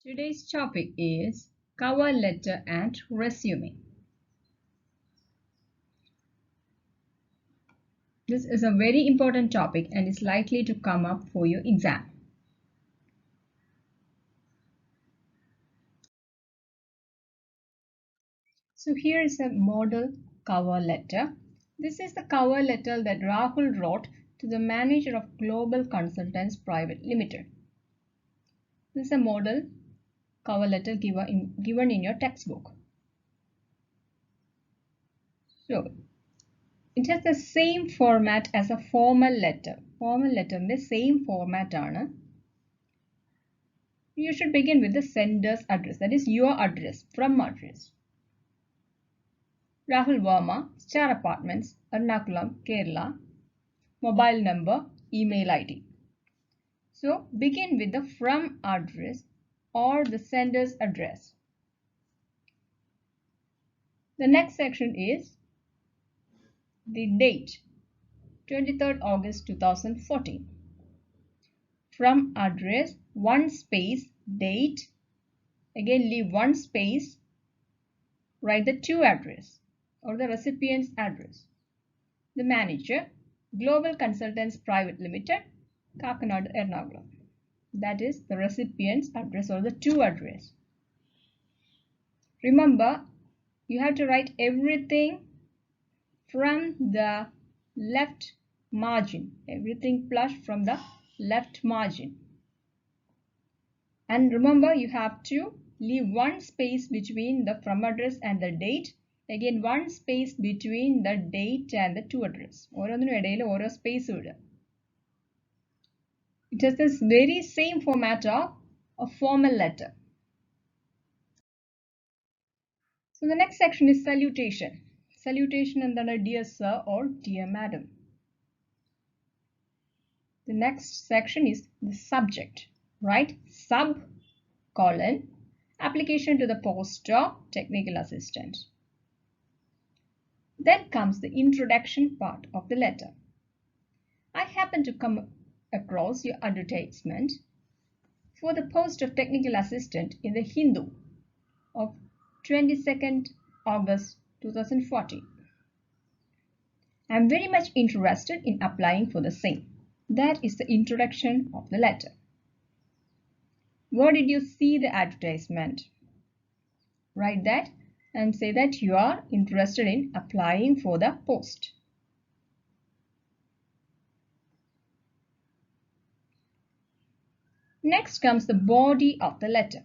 Today's topic is cover letter and resume. This is a very important topic and is likely to come up for your exam. So here is a model cover letter. This is the cover letter that Rahul wrote to the manager of Global Consultants Private Limited. This is a model cover letter given in your textbook. So it has the same format as a formal letter. Formal letter in the same format ആണ്. You should begin with the sender's address, that is your address, from address. Rahul Verma, Star Apartments, Ernakulam, Kerala, mobile number, email ID. So begin with the from address or the sender's address. The next section is the date, 23rd August 2014. From address, one space, date, again leave one space, write the to address or the recipient's address. The manager, Global Consultants Private Limited, Kakanad, Ernakulam. That is the recipient's address or the to address. Remember, you have to write everything from the left margin. Everything flush from the left margin. And remember, you have to leave one space between the from address and the date. Again, one space between the date and the to address. Space. It has this very same format of a formal letter. So the next section is salutation. Salutation and then dear sir or dear madam. The next section is the subject. Right? Sub colon application to the post of technical assistant. Then comes the introduction part of the letter. I happen to come across your advertisement for the post of technical assistant in the Hindu of 22nd August 2014. I am very much interested in applying for the same. That is the introduction of the letter. Where did you see the advertisement? Write that and say that you are interested in applying for the post. Next comes the body of the letter.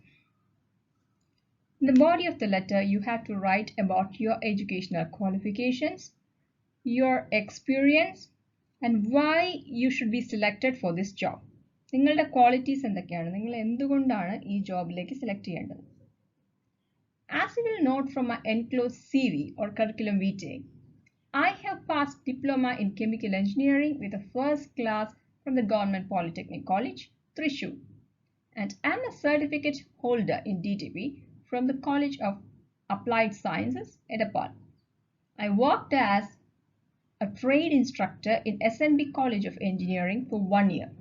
In the body of the letter, you have to write about your educational qualifications, your experience, and why you should be selected for this job. നിങ്ങളുടെ qualities എന്തൊക്കെയാണ്? നിങ്ങൾ എന്തുകൊണ്ടാണ് ഈ ജോബിലേക്ക് select ചെയ്യേണ്ടത്? As you will note from my enclosed CV or curriculum vitae, I have passed diploma in chemical engineering with a first class from the Government Polytechnic College, Thrissur, and I am a certificate holder in DTP from the College of Applied Sciences, Edapal. I worked as a trade instructor in SNB College of Engineering for 1 year.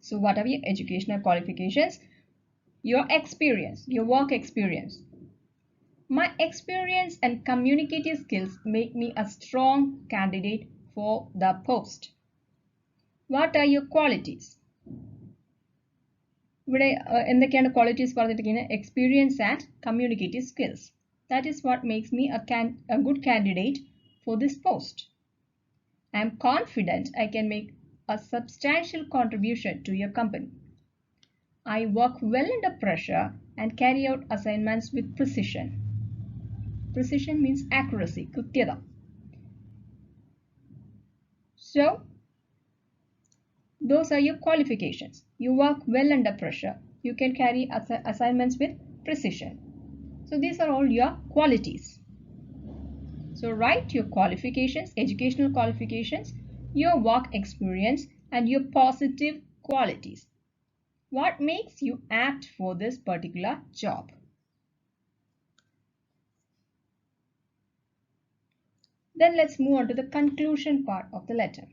So what are your educational qualifications? Your experience, your work experience. My experience and communicative skills make me a strong candidate for the post. What are your qualities? ഇവിടെ എന്തൊക്കെയാണ് qualities പറഞ്ഞിരിക്കുന്നത്? Experience and communicative skills. That is what makes me a good candidate for this post. I am confident I can make a substantial contribution to your company. I work well under pressure and carry out assignments with precision. Precision means accuracy, krutyada. So, those are your qualifications. You work well under pressure. You can carry assignments with precision. So these are all your qualities. So write your qualifications, educational qualifications, your work experience, and your positive qualities. What makes you apt for this particular job? Then let's move on to the conclusion part of the letter.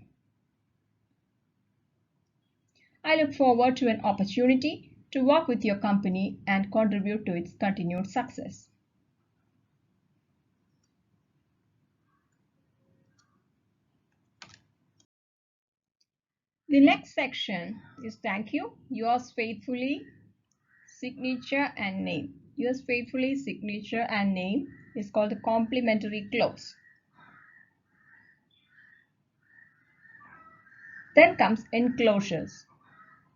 I look forward to an opportunity to work with your company and contribute to its continued success. The next section is thank you, yours faithfully, signature and name. Yours faithfully, signature and name is called the complimentary close. Then comes enclosures.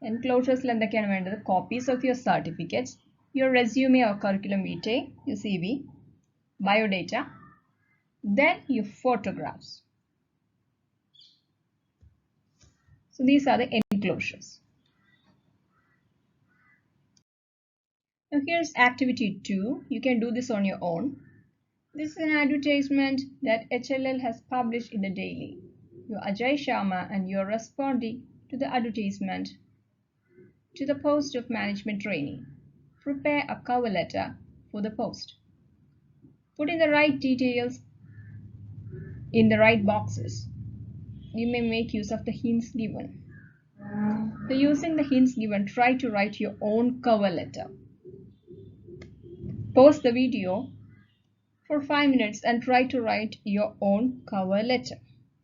Enclosures എന്തൊക്കെയാണ് വേണ്ടത്? Copies of your certificates, your resume or curriculum vitae, your CV, biodata, then your photographs. So these are the enclosures. Now here's activity 2. You can do this on your own. This is an advertisement that HLL has published in the daily. You're Ajay Sharma and you're responding to the advertisement to the post of management trainee. Prepare a cover letter for the post. Put in the right details in the right boxes. You may make use of the hints given. So using the hints given, try to write your own cover letter. Pause the video for 5 minutes and try to write your own cover letter.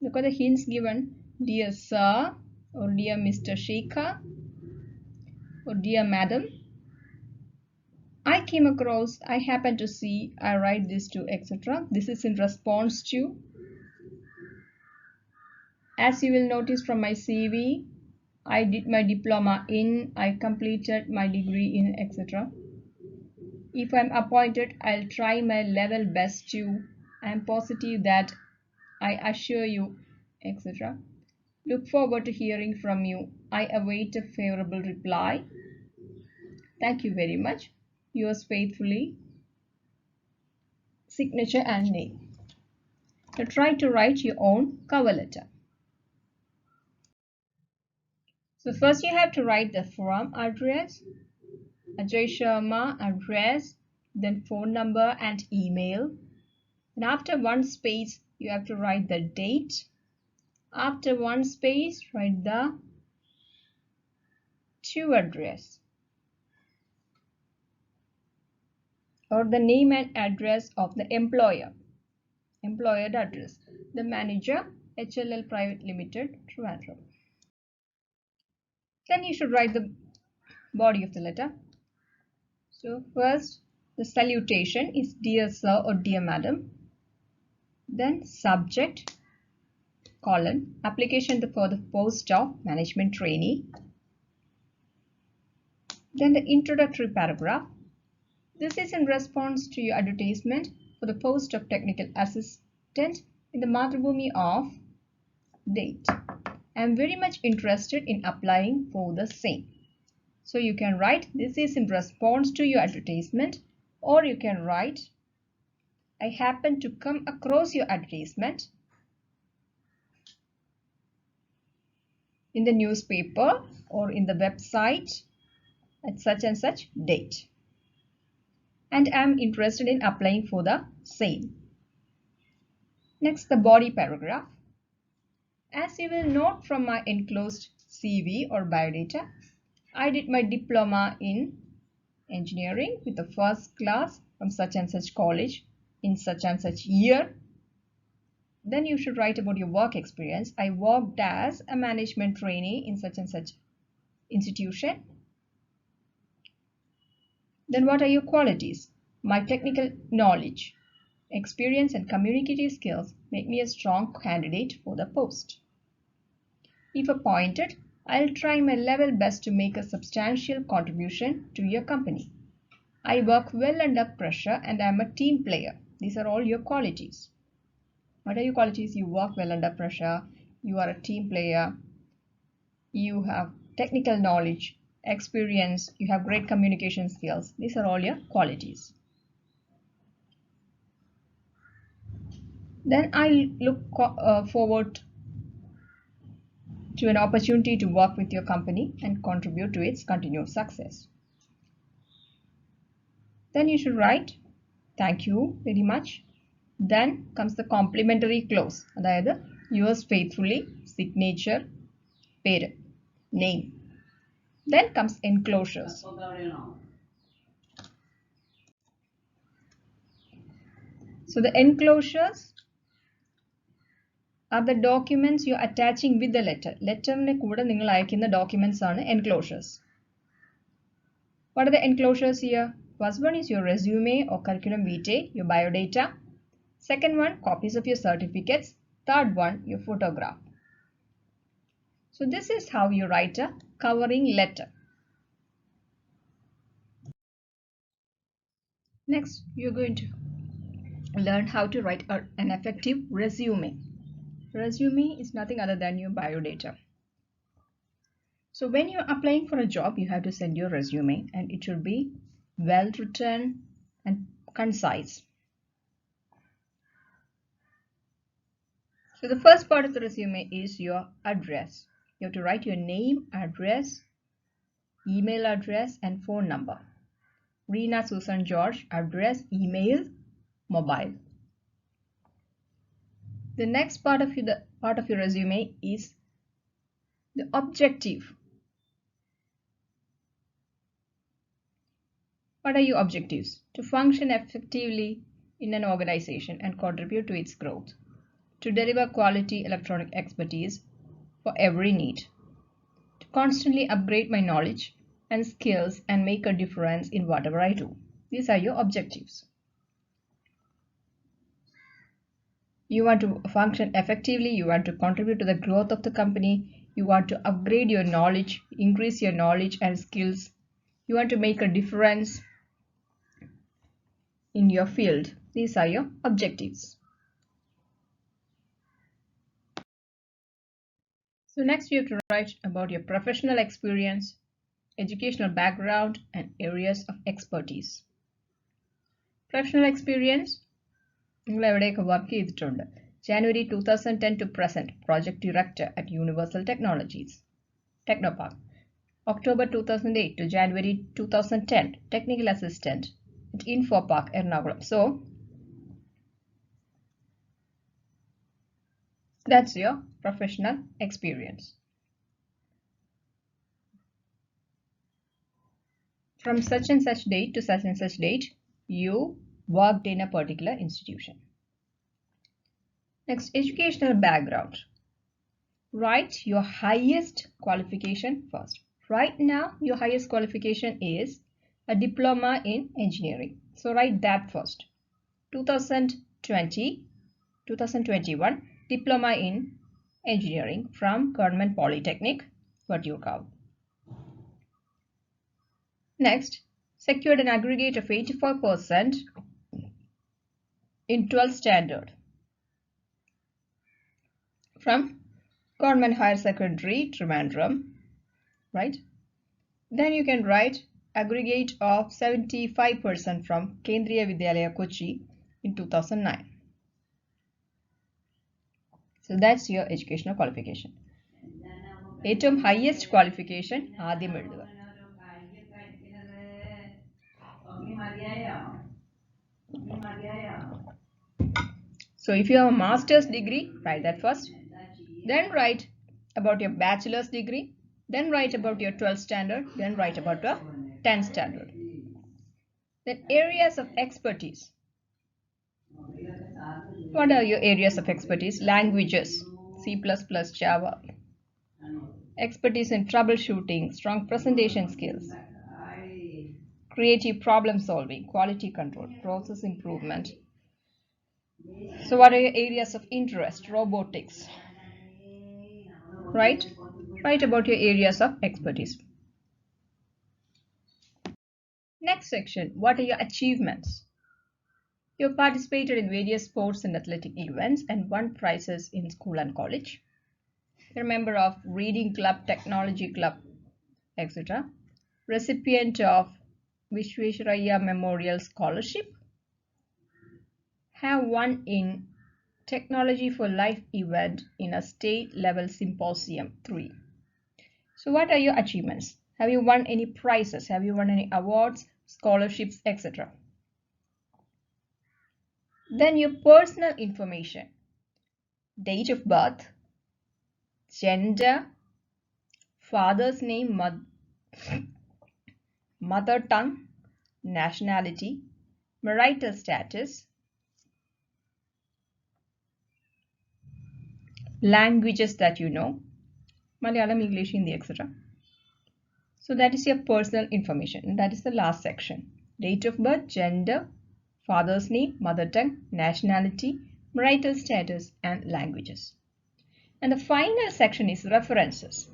Look at the hints given. Dear Sir or Dear Mr. Shekhar or Dear Madam, I came across, I happened to see, I write this to, etc. This is in response to. As you will notice from my CV, I did my diploma in, I completed my degree in, etc. If I'm appointed, I'll try my level best to. I'm positive that I assure you, etc. Look forward to hearing from you. I await a favorable reply. Thank you very much. Yours faithfully, signature and name. So try to write your own cover letter. So first you have to write the firm address, Ajay Sharma address, then phone number and email. And after one space, you have to write the date. After one space, write the to address or the name and address of the employer. Employer address. The manager, HLL Private Limited, Trivandrum. Then you should write the body of the letter. So first, the salutation is Dear Sir or Dear Madam. Then subject, colon, application for the post of management trainee. Then the introductory paragraph. This is in response to your advertisement for the post of technical assistant in the Mathrubhumi of date. I am very much interested in applying for the same. So you can write this is in response to your advertisement, or you can write I happen to come across your advertisement in the newspaper or in the website at such and such date, and I am interested in applying for the same. Next, the body paragraph. As you will note from my enclosed CV or biodata, I did my diploma in engineering with the first class from such and such college in such and such year. Then you should write about your work experience. I worked as a management trainee in such and such institution. Then what are your qualities? My technical knowledge, experience and communicative skills make me a strong candidate for the post. If appointed, I'll try my level best to make a substantial contribution to your company. I work well under pressure and I'm a team player. These are all your qualities. What are your qualities? You work well under pressure, you are a team player, you have technical knowledge, experience, you have great communication skills. These are all your qualities. Then I look forward to an opportunity to work with your company and contribute to its continued success. Then you should write thank you very much. Then comes the complimentary clause, അതായത് yours faithfully, signature, പേര്, name. Then comes enclosures. So the enclosures are the documents you're attaching with the letter. Letterine കൂടെ നിങ്ങൾ അയക്കുന്ന documents ആണ് enclosures. What are the enclosures here? First one is your resume or curriculum vitae, your biodata. Second one, copies of your certificates. Third one, your photograph. So this is how you write a covering letter. Next, you're going to learn how to write an effective resume. Resume is nothing other than your biodata. So when you're applying for a job, you have to send your resume and it should be well written and concise. So the first part of the resume is your address. You have to write your name, address, email address and phone number. Rena Susan George, address, email, mobile. The next part of your resume is the objective. What are your objectives? To function effectively in an organization and contribute to its growth. To deliver quality electronic expertise for every need. To constantly upgrade my knowledge and skills and make a difference in whatever I do. These are your objectives. You want to function effectively, you want to contribute to the growth of the company, you want to upgrade your knowledge, increase your knowledge and skills, you want to make a difference in your field. These are your objectives. So next you have to write about your professional experience, educational background and areas of expertise. Professional experience, നിങ്ങൾ എവിടെയൊക്കെ work ചെയ്തിട്ടുണ്ട്? January 2010 to present, Project Director at Universal Technologies, Technopark. October 2008 to January 2010, Technical Assistant at Infopark, Ernakulam. So that's your professional experience. From such and such date to such and such date, you worked in a particular institution. Next, educational background. Write your highest qualification first. Right now, your highest qualification is a diploma in engineering. So write that first. 2021, diploma in engineering from Government Polytechnic, Vattiyoorkavu. Next, secured an aggregate of 85% in 12th standard from Government Higher Secondary, Trivandrum, right? Then you can write aggregate of 75% from Kendriya Vidyalaya Kochi in 2009. So that's your educational qualification. ഏറ്റവും highest qualification ആദ്യം എഴുതുക. So if you have a master's degree, write that first. Then write about your bachelor's degree. Then write about your 12th standard. Then write about your 10th standard. Then areas of expertise. What are your areas of expertise? Languages, C++, Java. Expertise in troubleshooting, strong presentation skills, creative problem solving, quality control, process improvement. So what are your areas of interest? Robotics. Right? Write about your areas of expertise. Next section, what are your achievements? You have participated in various sports and athletic events and won prizes in school and college. You're a member of Reading Club, Technology Club, etc. Recipient of Vishwesvaraya Memorial Scholarship. Have won in Technology for Life event in a state level symposium 3. So what are your achievements? Have you won any prizes? Have you won any awards, scholarships, etc.? Then your personal information. Date of birth, gender, father's name, mother tongue, nationality, marital status, languages that you know, Malayalam, English, Hindi, etc. So that is your personal information, and that is the last section. Date of birth, gender, father's name, mother tongue, nationality, marital status, and languages. And the final section is references.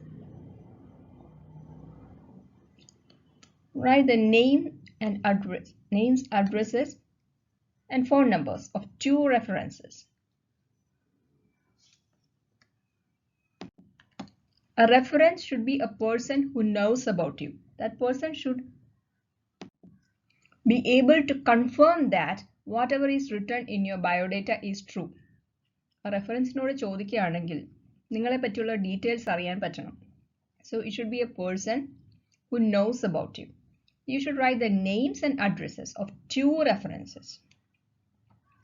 Write the name and address, names, addresses, and phone numbers of 2 references. A reference should be a person who knows about you. That person should be able to confirm that whatever is written in your biodata is true. A referenceനോട് ചോദിക്കുകയാണെങ്കിൽ നിങ്ങളെ പറ്റിയുള്ള details അറിയാൻ പറ്റണം. So it should be a person who knows about you. You should write the names and addresses of 2 references.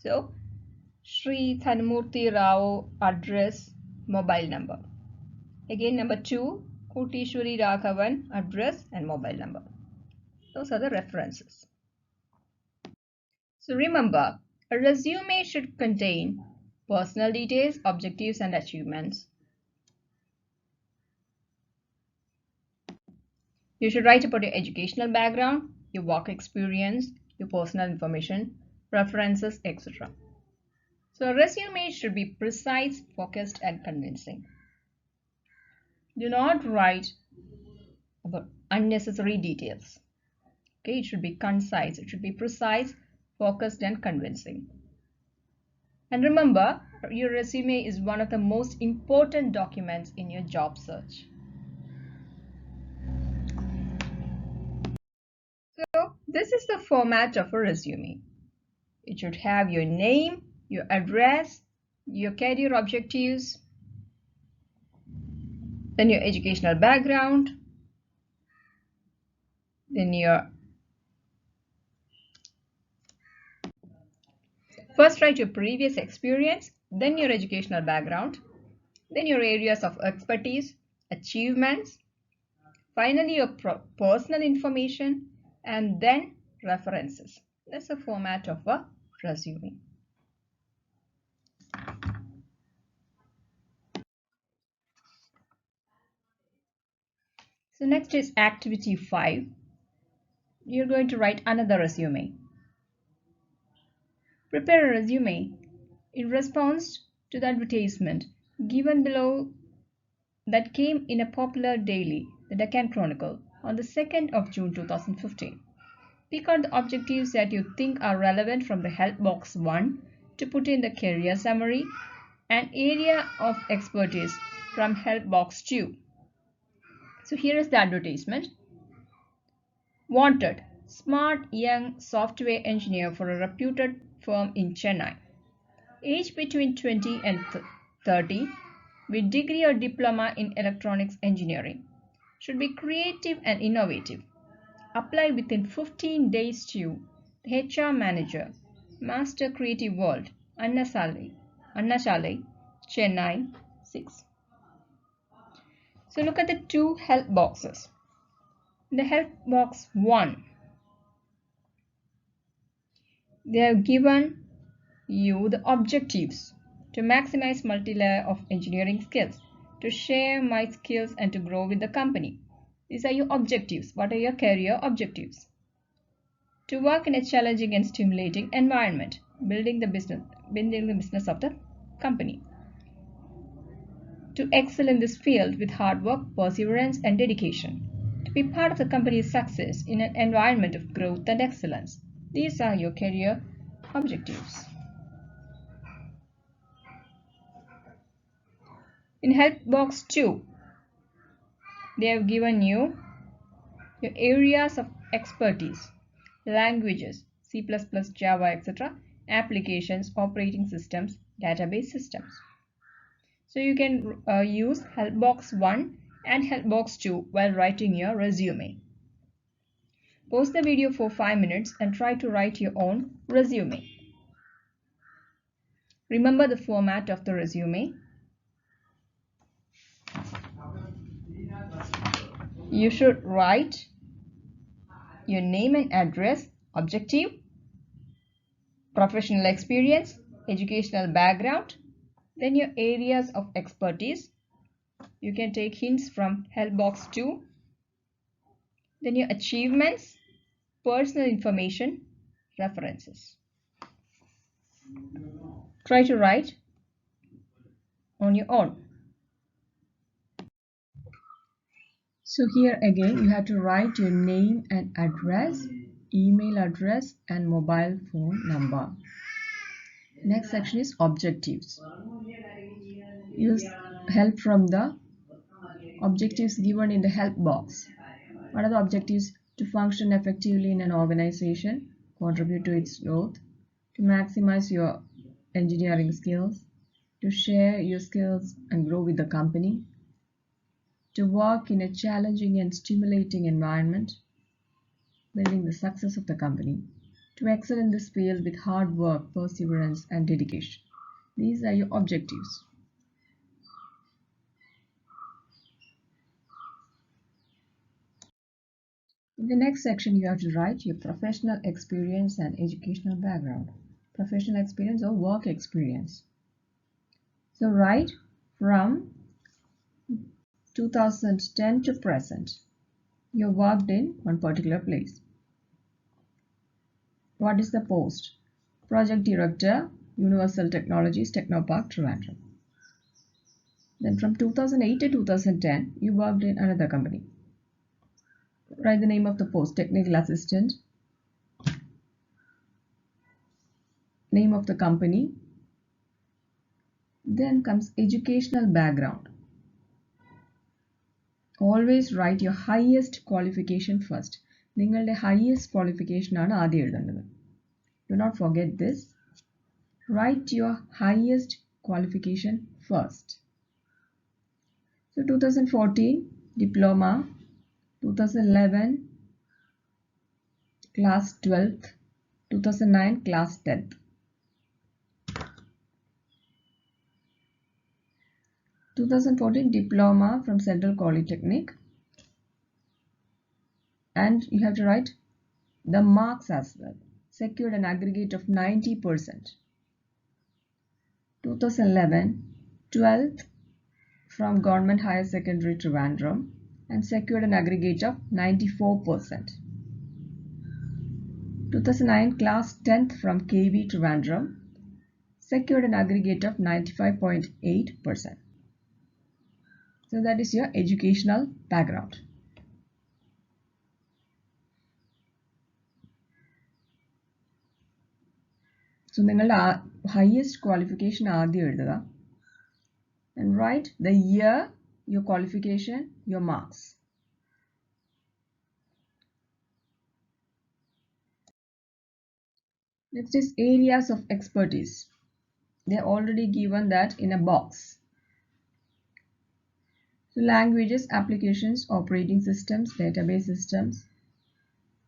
So Shri Thanmurthy Rao address, mobile number. Again number 2, Kutishwari Raghavan address and mobile number. Those are the references. So remember, a resume should contain personal details, objectives and achievements. You should write about your educational background, your work experience, your personal information, preferences, etc. So a resume should be precise, focused and convincing. Do not write about unnecessary details. Okay, it should be concise, it should be precise, focused and convincing. And remember, your resume is one of the most important documents in your job search. So this is the format of a resume. It should have your name, your address, your career objectives, then your educational background, then your first write your previous experience, then your educational background, then your areas of expertise, achievements, finally your personal information, and then references. That's the format of a resume. So next is activity 5. You're going to write another resume. Prepare a resume in response to the advertisement given below that came in a popular daily, the Deccan Chronicle, on the 2nd of June 2015. Pick out the objectives that you think are relevant from the help box 1 to put in the career summary and area of expertise from help box 2. So here is the advertisement. Wanted, smart young software engineer for a reputed firm in Chennai. Age between 20 and 30, with degree or diploma in electronics engineering. Should be creative and innovative. Apply within 15 days to the HR manager, Master Creative World, Anna Shalai, Chennai 6. So look at the 2 help boxes. In the help box 1, they have given you the objectives to maximize multi-layer of engineering skills, to share my skills and to grow with the company. These are your objectives. What are your career objectives? To work in a challenging and stimulating environment, building the business of the company. To excel in this field with hard work, perseverance and dedication. To be part of the company's success in an environment of growth and excellence. These are your career objectives. In help box 2, they have given you your areas of expertise, languages, C++, Java, etc., applications, operating systems, database systems. So you can use help box 1 and help box 2 while writing your resume. Pause the video for 5 minutes and try to write your own resume. Remember the format of the resume. you should write your name and address, objective, professional experience, educational background, then your areas of expertise. You can take hints from help box too. Then your achievements, personal information, references. Try to write on your own. So here again you have to write your name and address, email address and mobile phone number. Next section is objectives. Use help from the objectives given in the help box. What are the objectives? To function effectively in an organization, contribute to its growth, to maximize your engineering skills, to share your skills and grow with the company, to work in a challenging and stimulating environment, building the success of the company, to excel in this field with hard work, perseverance, and dedication. These are your objectives. In the next section, you have to write your professional experience and educational background. Professional experience or work experience. So write from 2010 to present. You worked in one particular place. What is the post? Project Director, Universal Technologies, Technopark, Trivandrum. Then from 2008 to 2010, you worked in another company. Write the name of the post, Technical Assistant, name of the company. Then comes educational background. Always write your highest qualification first. നിങ്ങളുടെ highest qualification ആണ് ആദ്യം എഴുതേണ്ടത്. Do not forget this. Write your highest qualification first. So 2014 diploma, 2011 class 12th, 2009 class 10th. 2014 diploma from Central Polytechnic, and you have to write the marks as well. Secured an aggregate of 90%. 2011 12th from Government Higher Secondary Trivandrum and secured an aggregate of 94%. 2009 class 10th from KV Trivandrum, secured an aggregate of 95.8%. So that is your educational background. So നിങ്ങളുടെ highest qualification ആദ്യം എഴുതുക and write the year, your qualification, your marks. Next is areas of expertise. They are already given that in a box. So languages, applications, operating systems, database systems.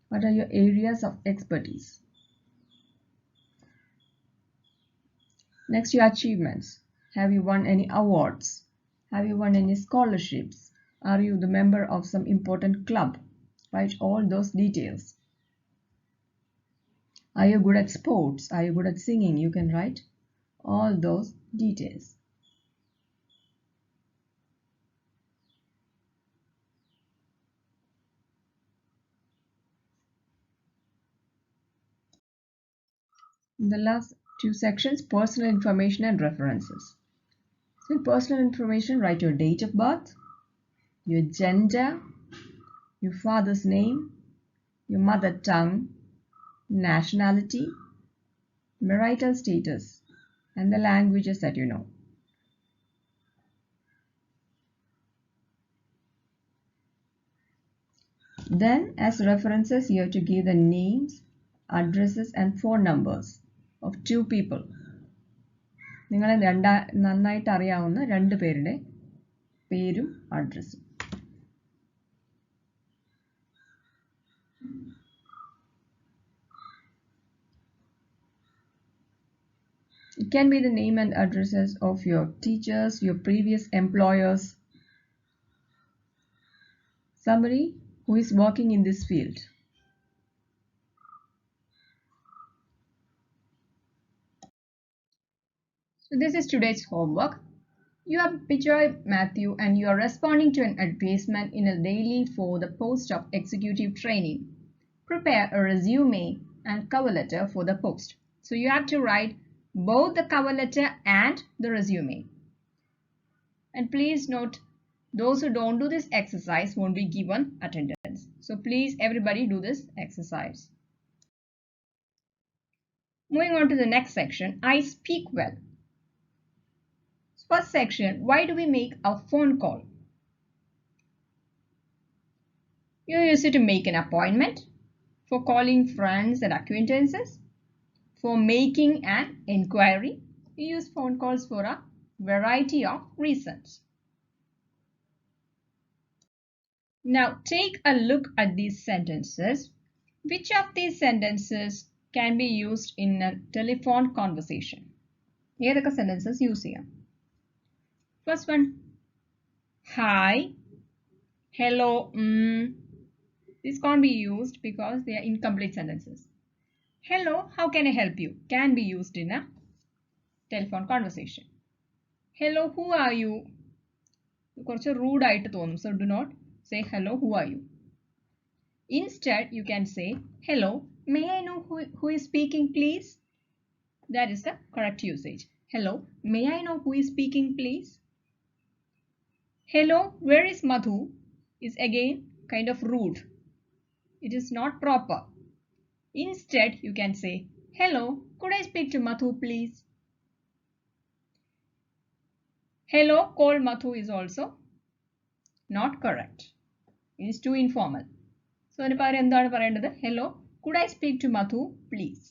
What are your areas of expertise? Next, your achievements. Have you won any awards? Have you won any scholarships? Are you the member of some important club? Write all those details. Are you good at sports? Are you good at singing? You can write all those details. In the last two sections, personal information and references. So in personal information, write your date of birth, your gender, your father's name, your mother tongue, nationality, marital status, and the languages that you know. Then, as references, you have to give the names, addresses, and phone numbers of two people. നിങ്ങളെ നന്നായിട്ട് അറിയാവുന്ന രണ്ട് പേരുടെ പേരും അഡ്രസ്സും. It can be the name and addresses of your teachers, your previous employers. somebody who is working in this field. So this is today's homework. You are Bijoy Matthew and you are responding to an advertisement in a daily for the post of executive training. Prepare a resume and cover letter for the post. So you have to write both the cover letter and the resume. And please note, those who don't do this exercise won't be given attendance. So please everybody do this exercise. Moving on to the next section, I speak well. First section, why do we make a phone call? You use it to make an appointment, for calling friends and acquaintances, for making an inquiry. You use phone calls for a variety of reasons. Now take a look at these sentences. Which of these sentences can be used in a telephone conversation? ഏതൊക്കെ sentences use ചെയ്യാം? First one, hi, hello, This can't be used because they are incomplete sentences. Hello, how can I help you? Can be used in a telephone conversation. Hello, who are you? കുറച്ച് rude ആയിട്ട് തോന്നും. So do not say hello, who are you? Instead, you can say, hello, may I know who is speaking, please? That is the correct usage. Hello, may I know who is speaking, please? Hello, where is Madhu? Is again kind of rude. It is not proper. Instead, you can say, hello, could I speak to Madhu, please? Hello, call Madhu is also not correct. It is too informal. So, അതിന് പകരം എന്താണ് പറയേണ്ടത്? Hello, could I speak to Madhu, please?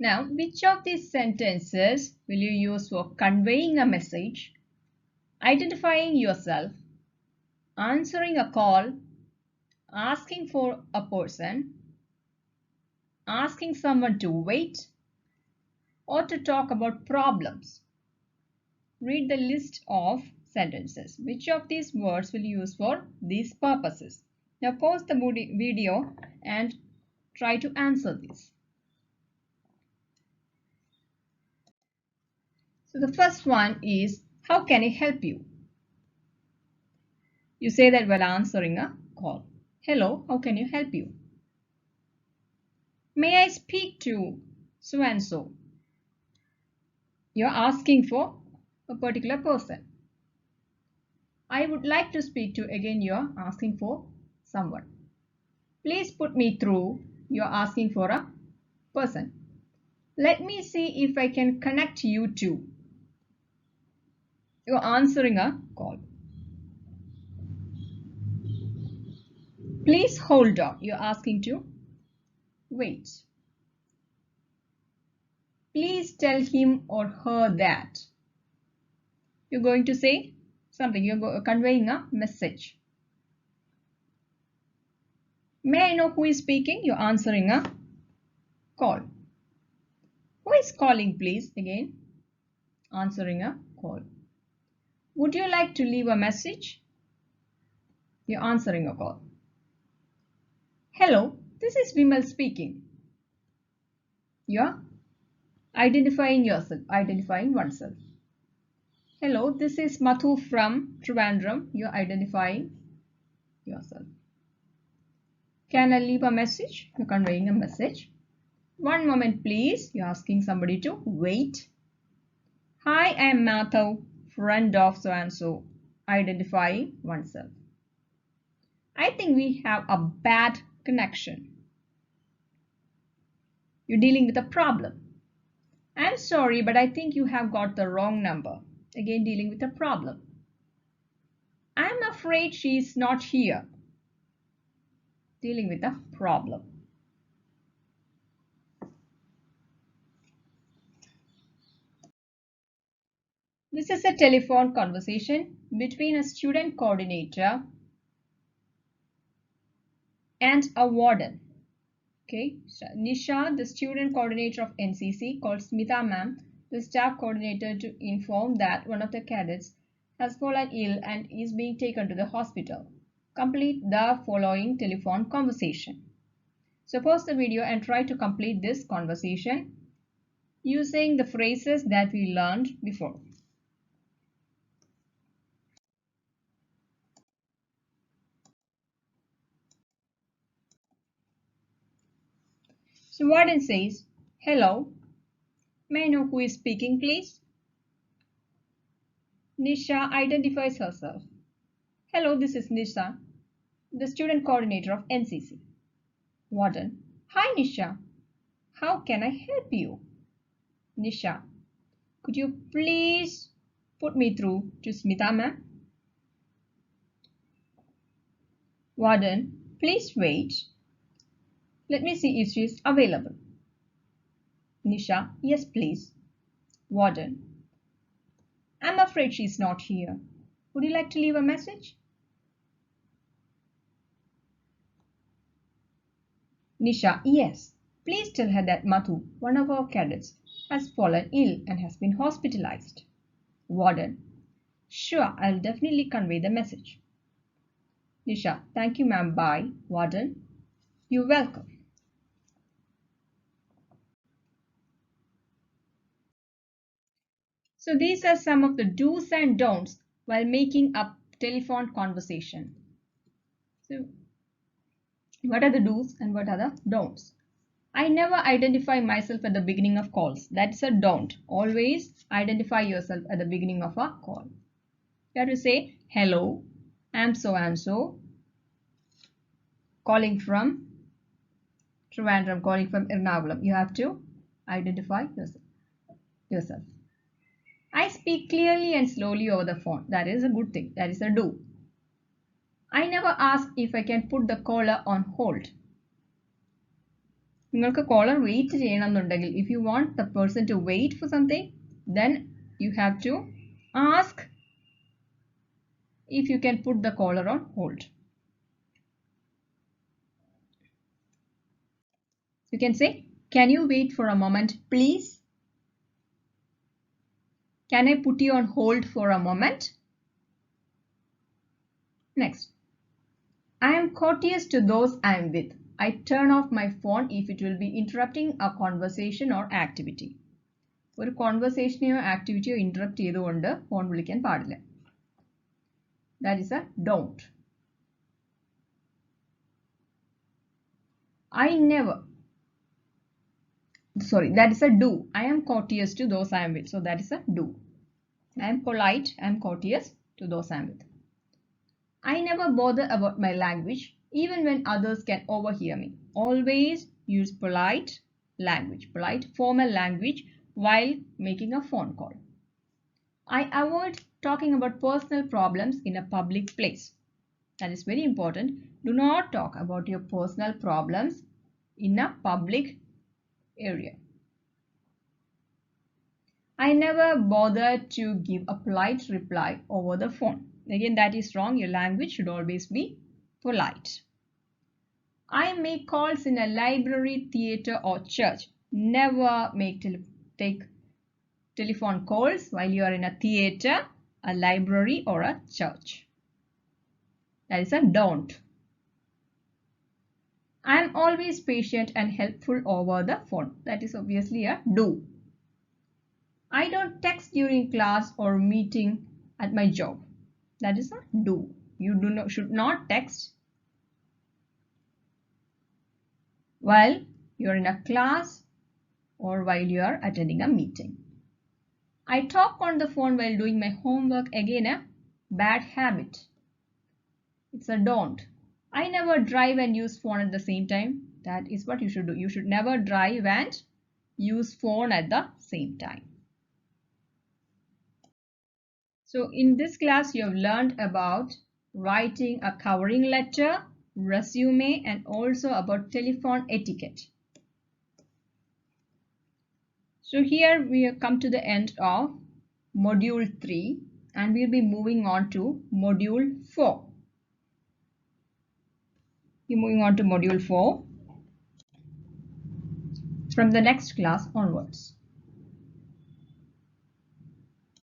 Now, which of these sentences will you use for conveying a message, identifying yourself, answering a call, asking for a person, asking someone to wait, or to talk about problems? Read the list of sentences. Which of these words will you use for these purposes? Now pause the video and try to answer these. So the first one is, how can I help you? You say that while answering a call. Hello, how can you help you? May I speak to so and so? You're asking for a particular person. I would like to speak to, again you're asking for someone. Please put me through, you're asking for a person. Let me see if I can connect you to. You're answering a call. Please hold on, you're asking to wait. Please tell him or her that. You're going to say something, you're conveying a message. May I know who is speaking? You're answering a call. Who is calling, please? Again, answering a call. Would you like to leave a message? You're answering a call. Hello, this is Vimal speaking. You're identifying yourself, identifying oneself. Hello, this is Madhu from Trivandrum. You're identifying yourself. Can I leave a message? You're conveying a message. One moment, please. You're asking somebody to wait. Hi, I am Madhu, friend of so and so. Identifying oneself. I think we have a bad connection. You're dealing with a problem. I'm sorry, but I think you have got the wrong number. Again, dealing with a problem. I'm afraid she is not here. Dealing with a problem. This is a telephone conversation between a student coordinator and a warden. Okay, Nisha, the student coordinator of NCC, called Smita ma'am, the staff coordinator to inform that one of the cadets has fallen ill and is being taken to the hospital. Complete the following telephone conversation. So pause the video and try to complete this conversation using the phrases that we learned before. So Warden says, "Hello, may I know who is speaking, please?" Nisha identifies herself. "Hello, this is Nisha, the student coordinator of NCC." Warden, "Hi Nisha, how can I help you?" Nisha, "Could you please put me through to Smita ma'am?" Warden, "Please wait. Let me see if she is available." Nisha, "Yes, please." Warden, "I'm afraid she's not here. Would you like to leave a message?" Nisha, "Yes. Please tell her that Mathu, one of our cadets, has fallen ill and has been hospitalized." Warden, "Sure, I'll definitely convey the message." Nisha, "Thank you, ma'am. Bye." Warden, "You're welcome." So these are some of the do's and don'ts while making a telephone conversation. So what are the do's and what are the don'ts? I never identify myself at the beginning of calls. That's a don't. Always identify yourself at the beginning of a call. You have to say, "Hello, I'm so and so, calling from Trivandrum, calling from Ernakulam." You have to identify yourself. I speak clearly and slowly over the phone. That is a good thing. That is a do. I never ask if I can put the caller on hold. നിങ്ങൾക്ക് caller wait ചെയ്യണമെന്നുണ്ടെങ്കിൽ, if you want the person to wait for something, then you have to ask if you can put the caller on hold. You can say, "Can you wait for a moment, please?" "Can I put you on hold for a moment?" Next, I am courteous to those I am with. I turn off my phone if it will be interrupting a conversation or activity. ഒരു കോൺവെർസേഷനെയോ ആക്ടിവിറ്റിയോ interrupt ചെയ്തുകൊണ്ട് phone വിളിക്കാൻ പാടില്ല. That is a don't. That is a do. I am courteous to those I am with. So that is a do. I am polite, I am courteous to those I am with. I never bother about my language, even when others can overhear me. Always use polite language, polite formal language while making a phone call. I avoid talking about personal problems in a public place. That is very important. Do not talk about your personal problems in a public area. I never bother to give a polite reply over the phone. Again, that is wrong. Your language should always be polite. I make calls in a library, theatre or church. Never take telephone calls while you are in a theatre, a library or a church. That is a don't. I am always patient and helpful over the phone. That is obviously a do. I don't text during class or meeting at my job. That is a do. You should not text while you are in a class or while you are attending a meeting. I talk on the phone while doing my homework. Again, a bad habit. It's a don't. I never drive and use phone at the same time. That is what you should do. You should never drive and use phone at the same time. So in this class, you have learned about writing a covering letter, resume, and also about telephone etiquette. So here we have come to the end of module 3 and we'll be moving on to module 4. We're moving on to module 4 from the next class onwards.